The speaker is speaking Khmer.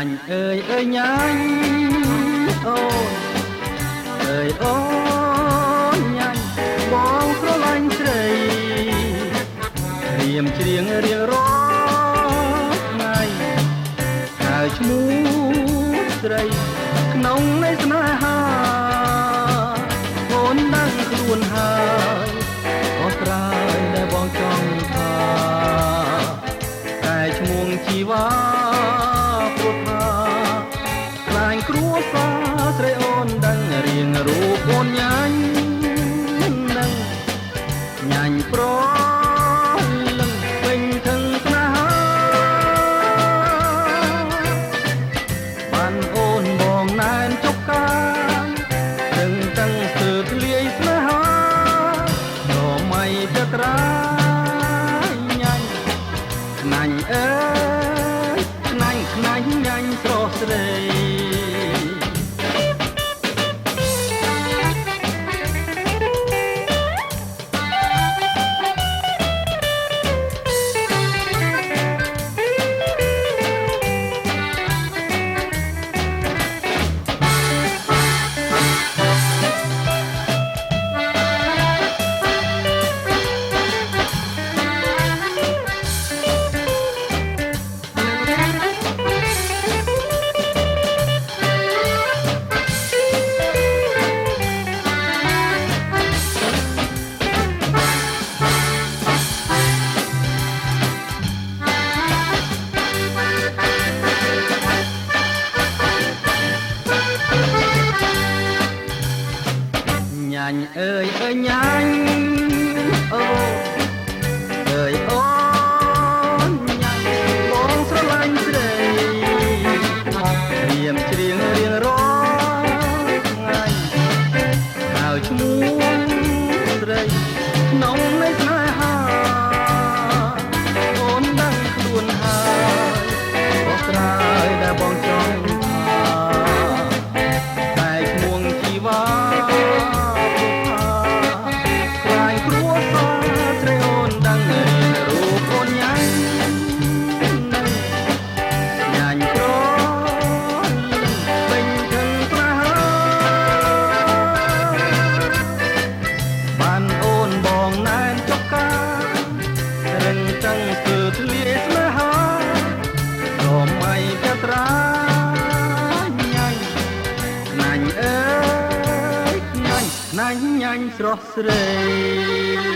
ញអើយអើយញ៉ាញអូនអើយអូនញ៉ាញបងស្រឡាញ់ស្រីរៀមច្រៀងរៀងរាល់ថ្ងៃហើយឈ្មោះស្រីក្នុងនៃស្នេហាអូនដឹងខ្លួនហើយអស់ត្រើយដែលបងចង់ថាតែឈ្មោះជីវ៉ាព្រោះថាខ្លាញ់គ្រួសារស្រីអូនដឹងរៀងរូបអូនញ៉ាញដឹងញ៉ាញប្រលឹងពេញថឹងស្នេហាបានអូនបងណែនចុកកាដឹងតឹងស្ទើរធ្លាយស្នេហារមៃទៅត្រាយញ៉ាញខ្នាញ់អើយខ្នាញ់ខ្នាញ់ញ៉ាញស្រស់ស្រីញ៉ាញអើយអើយញ៉ាញអូអើយអូនញ៉ាញបងស្រឡាញ់ស្រីរៀមច្រៀងរៀងរាល់ថ្ងៃហើយឈ្មោះស្រីក្នុងនៃស្នេហាអូនដឹងខ្លួនហើយបោះត្រើយដែលបងចង់តែឈ្មោះជីវ៉ាបានអូនបងណែនចុកការឹងចឹងគឺធ្លាយស្នេហារមៃទៅត្រាញ៉ាញខ្នាញ់អើយខ្នាញ់ខ្នាញ់ញ៉ាញស្រស់ស្រី